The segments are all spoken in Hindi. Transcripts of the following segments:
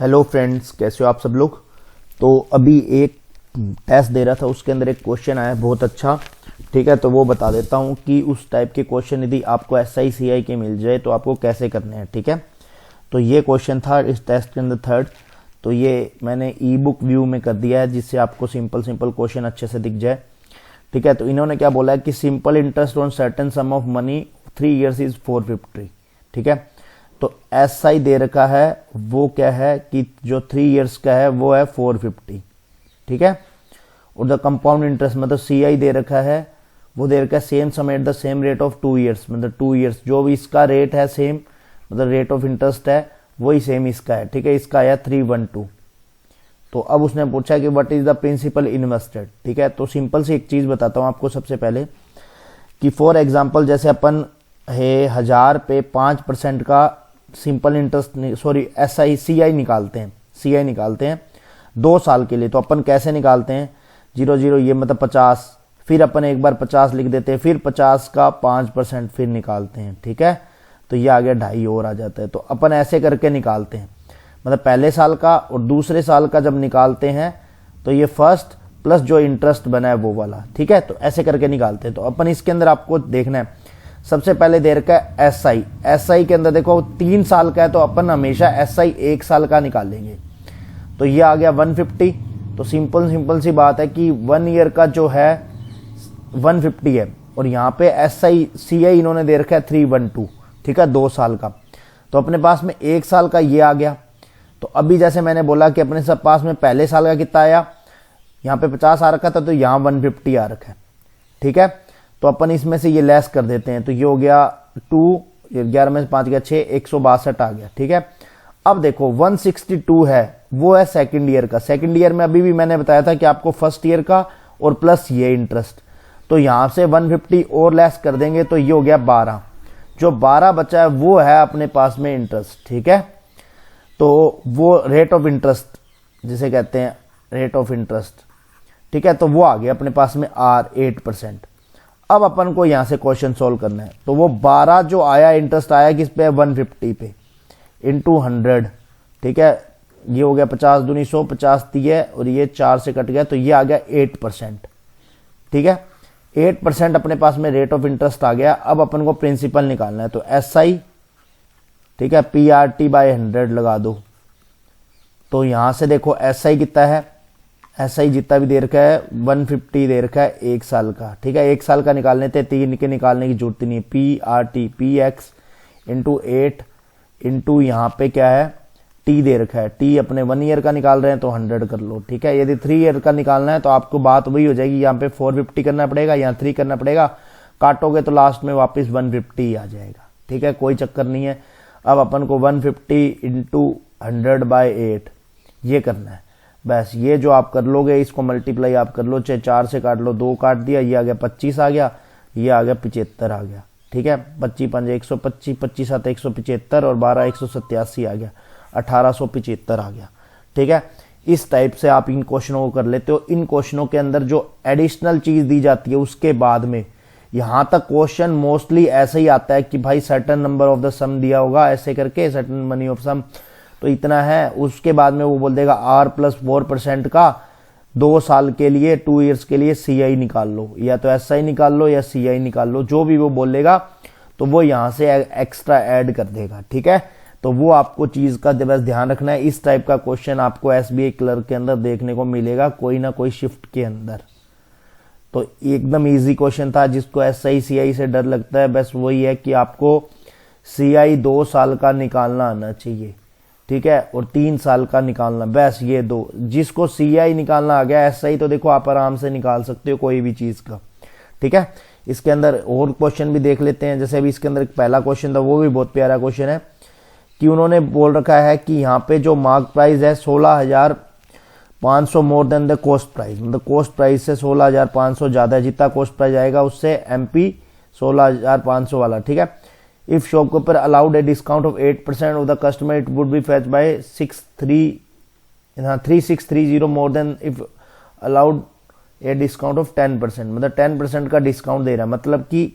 हेलो फ्रेंड्स, कैसे हो आप सब लोग। तो अभी एक टेस्ट दे रहा था, उसके अंदर एक क्वेश्चन आया बहुत अच्छा। ठीक है, तो वो बता देता हूँ कि उस टाइप के क्वेश्चन यदि आपको SICI के मिल जाए तो आपको कैसे करने हैं। ठीक है, तो ये क्वेश्चन था इस टेस्ट के अंदर थर्ड। तो ये मैंने ई बुक व्यू में कर दिया है जिससे आपको सिंपल क्वेश्चन अच्छे से दिख जाए। ठीक है, तो इन्होंने क्या बोला है कि simple interest on certain some of money 3 years is 450। ठीक है, तो SI दे रखा है वो क्या है कि जो 3 years का है वो है 450। ठीक है, और द कंपाउंड इंटरेस्ट मतलब CI दे रखा है, वो दे रखा है same sum at the same rate of 2 years, मतलब 2 years जो भी इसका रेट है सेम, मतलब रेट ऑफ इंटरेस्ट है वही सेम इसका है। ठीक है, इसका आया 312। तो अब उसने पूछा कि what is the principal invested. ठीक है, तो सिंपल सी एक चीज बताता हूं आपको सबसे पहले कि फॉर एग्जांपल जैसे अपन है 1000 पे 5% का सिंपल इंटरेस्ट CI निकालते हैं 2 साल के लिए। तो अपन कैसे निकालते हैं 0 ये मतलब 50, फिर अपन एक बार 50 लिख देते हैं, फिर 50 का 5% फिर निकालते हैं। ठीक है, तो ये आ गया 2.5 और आ जाता है। तो अपन ऐसे करके निकालते हैं, मतलब पहले साल का और दूसरे साल का जब निकालते हैं तो ये फर्स्ट प्लस जो इंटरेस्ट बना है वो वाला। ठीक है, तो ऐसे करके निकालते हैं। तो अपन इसके अंदर आपको देखना है, सबसे पहले दे रखा है SI के अंदर देखो 3 साल का है तो अपन हमेशा SI 1 साल का निकालेंगे। तो ये आ गया 150। तो सिंपल सी बात है कि 1 year का जो है 150 है और यहाँ पे CI इन्होंने दे रखा है 312। ठीक है, 2 साल का। तो अपने पास में 1 साल का ये आ गया। तो अभी जैसे मैंने बोला कि अपने सब पास में पहले साल का कितना आया, यहाँ पे 50 आ रखा था तो यहाँ 150 आ रखा है। ठीक है, तो अपन इसमें से ये लेस कर देते हैं। तो ये हो गया 2, 11 में 5 गया 6, 162 आ गया। ठीक है, अब देखो 162 है वो है सेकंड ईयर का। सेकंड ईयर में अभी भी मैंने बताया था कि आपको फर्स्ट ईयर का और प्लस ये इंटरेस्ट। तो यहां से 150 और लेस कर देंगे तो ये हो गया 12। जो 12 बचा है वो है अपने पास में इंटरेस्ट। ठीक है, तो वो रेट ऑफ इंटरेस्ट जिसे कहते हैं रेट ऑफ इंटरेस्ट। ठीक है, तो वो आ गया अपने पास में R 8%। अब अपन को यहां से क्वेश्चन सोल्व करना है। तो वो 12 जो आया इंटरेस्ट आया किस पे 150 पे इंटू 100। ठीक है, ये हो गया 50 दूनी 100, 50 दिए और ये 4 से कट गया तो ये आ गया 8%। ठीक है, 8% अपने पास में रेट ऑफ इंटरेस्ट आ गया। अब अपन को प्रिंसिपल निकालना है। तो SI, ठीक है, PRT/100 लगा दो। तो यहां से देखो SI कितना है, SI जितना भी दे रखा है 150 दे रखा है 1 साल का। ठीक है, 1 साल का निकालने थे, 3 के निकालने की जरूरत नहीं है। PRT PX इंटू 8 इंटू यहाँ पे क्या है T दे रखा है। T अपने 1 year का निकाल रहे हैं तो 100 कर लो। ठीक है, यदि 3 year का निकालना है तो आपको बात वही हो जाएगी, यहाँ पे 450 करना पड़ेगा, यहाँ 3 करना पड़ेगा, काटोगे तो लास्ट में वापस 150 आ जाएगा। ठीक है, कोई चक्कर नहीं है। अब अपन को 150 इंटू 100/8 ये करना है। बस ये जो आप कर लोगे इसको मल्टीप्लाई आप कर लो, चाहे 4 से काट लो, 2 काट दिया, ये आ गया 25 आ गया, ये आ गया 75 आ गया। ठीक है, 25 5 125, 25 7 175 और 12 187 आ गया, 1875 आ गया। ठीक है, इस टाइप से आप इन क्वेश्चनों को कर लेते हो। इन क्वेश्चनों के अंदर जो एडिशनल चीज दी जाती है उसके बाद में यहां तक क्वेश्चन मोस्टली ऐसे ही आता है कि भाई सर्टेन नंबर ऑफ द सम दिया होगा ऐसे करके, सर्टेन मनी ऑफ सम तो इतना है। उसके बाद में वो बोल देगा R + 4% का 2 साल के लिए 2 years के लिए CI निकाल लो, या तो SI निकाल लो या CI निकाल लो, जो भी वो बोलेगा तो वो यहां से एक्स्ट्रा ऐड कर देगा। ठीक है, तो वो आपको चीज का बस ध्यान रखना है। इस टाइप का क्वेश्चन आपको SBI क्लर्क के अंदर देखने को मिलेगा कोई ना कोई शिफ्ट के अंदर। तो एकदम इजी क्वेश्चन था। जिसको SI CI से डर लगता है बस वही है कि आपको CI 2 साल का निकालना आना चाहिए। ठीक है, और 3 साल का निकालना, बस ये 2। जिसको CI निकालना आ गया, SI तो देखो आप आराम से निकाल सकते हो कोई भी चीज का। ठीक है, इसके अंदर और क्वेश्चन भी देख लेते हैं। जैसे अभी इसके अंदर एक पहला क्वेश्चन था वो भी बहुत प्यारा क्वेश्चन है कि उन्होंने बोल रखा है कि यहाँ पे जो मार्क प्राइस है 16,500 more than the cost price, मतलब कॉस्ट प्राइस से 16,500 ज्यादा है। जितना कॉस्ट प्राइस आएगा उससे MP 16,500 वाला। ठीक है, if shopkeeper allowed a discount of 8% of the customer it would be fetch by 3630 more than if allowed a discount of 10%, मतलब 10% का डिस्काउंट दे रहा है। मतलब कि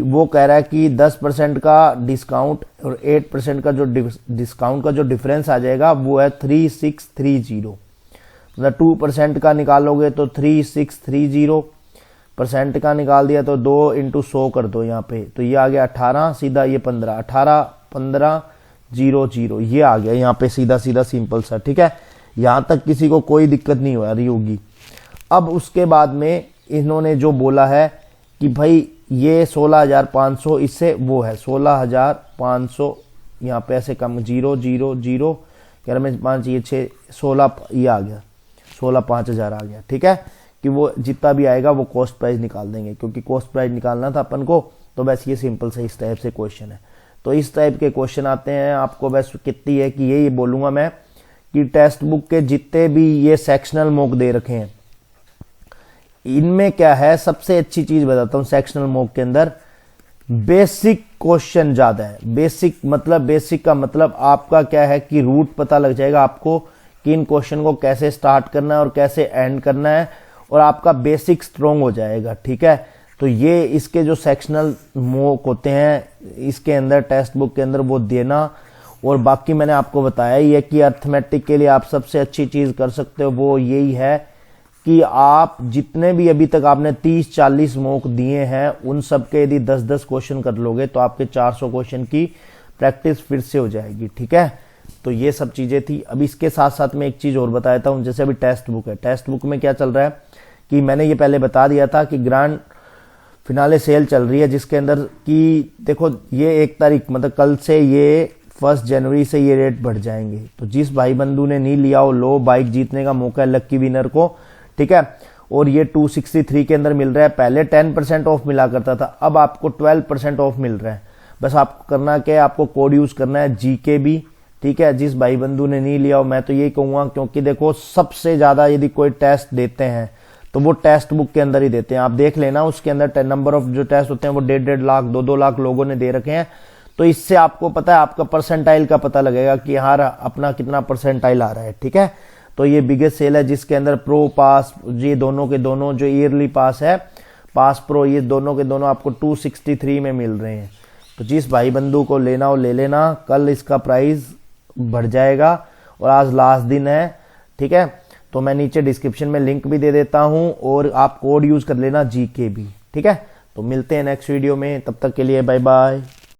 वो कह रहा है कि 10% का डिस्काउंट और 8% का जो डिस्काउंट का जो डिफरेंस आ जाएगा वो है 3630। मतलब 2% का निकालोगे तो 3630%, का निकाल दिया तो 2 × 100 कर दो यहाँ पे, तो ये आ गया 18, सीधा ये 15, 18,15,00 ये आ गया यहाँ पे, सीधा सीधा सिंपल सा। ठीक है, यहाँ तक किसी को कोई दिक्कत नहीं हो रही होगी। अब उसके बाद में इन्होंने जो बोला है कि भाई ये 16,500, इससे वो है 16,500, यहाँ पे ऐसे कम 0 0 0 11 में 5 ये 6 16 ये आ गया, 16,500 आ गया। ठीक है, कि वो जितना भी आएगा वो कॉस्ट प्राइस निकाल देंगे, क्योंकि कॉस्ट प्राइस निकालना था अपन को। तो बस ये सिंपल से इस टाइप से क्वेश्चन है। तो इस टाइप के क्वेश्चन आते हैं आपको। बस कितनी है कि ये बोलूंगा मैं कि टेक्स्ट बुक के जितने भी ये सेक्शनल मॉक दे रखे हैं, इनमें क्या है, सबसे अच्छी चीज बताता हूं, सेक्शनल मॉक के अंदर बेसिक क्वेश्चन ज्यादा है। बेसिक मतलब, बेसिक का मतलब आपका क्या है कि रूट पता लग जाएगा आपको कि इन क्वेश्चन को कैसे स्टार्ट करना है और कैसे एंड करना है, और आपका बेसिक स्ट्रोंग हो जाएगा। ठीक है, तो ये इसके जो सेक्शनल मॉक होते हैं इसके अंदर, टेक्स्ट बुक के अंदर वो देना। और बाकी मैंने आपको बताया ही है कि अर्थमेटिक के लिए आप सबसे अच्छी चीज कर सकते हो वो यही है कि आप जितने भी अभी तक आपने 30-40 मॉक दिए हैं, उन सब के यदि 10-10 क्वेश्चन कर लोगे तो आपके 400 क्वेश्चन की प्रैक्टिस फिर से हो जाएगी। ठीक है, तो ये सब चीजें थी। अब इसके साथ साथ मैं एक चीज और बताता हूं, जैसे अभी टेक्स्ट बुक है, टेक्स्ट बुक में क्या चल रहा है कि मैंने ये पहले बता दिया था कि ग्रैंड फिनाले सेल चल रही है, जिसके अंदर कि देखो ये 1 तारीख मतलब कल से, ये 1 जनवरी से ये रेट बढ़ जाएंगे। तो जिस भाई बंधु ने नहीं लिया हो, लो, बाइक जीतने का मौका है लक्की विनर को। ठीक है, और ये 263 के अंदर मिल रहा है। पहले 10% ऑफ मिला करता था, अब आपको 12% ऑफ मिल रहा है। बस आपको करना क्या है, आपको कोड यूज करना है GKB। ठीक है, जिस भाई बंधु ने नहीं लिया हो, मैं तो यही कहूंगा, क्योंकि देखो सबसे ज्यादा यदि कोई टेस्ट देते हैं तो वो टेक्स्ट बुक के अंदर ही देते हैं। आप देख लेना, उसके अंदर नंबर ऑफ जो टेस्ट होते हैं वो 1.5 लाख 2-2 लाख लोगों ने दे रखे हैं। तो इससे आपको पता है, आपका परसेंटाइल का पता लगेगा कि हाँ अपना कितना परसेंटाइल आ रहा है। ठीक है, तो ये बिगेस्ट सेल है, जिसके अंदर प्रो पास, ये दोनों के दोनों जो ईयरली पास है, पास प्रो, ये दोनों के दोनों आपको 263 में मिल रहे हैं। तो जिस भाई बंधु को लेना हो ले लेना, कल इसका प्राइस बढ़ जाएगा और आज लास्ट दिन है। ठीक है, तो मैं नीचे डिस्क्रिप्शन में लिंक भी दे देता हूं और आप कोड यूज कर लेना GKB। ठीक है, तो मिलते हैं नेक्स्ट वीडियो में, तब तक के लिए बाय बाय।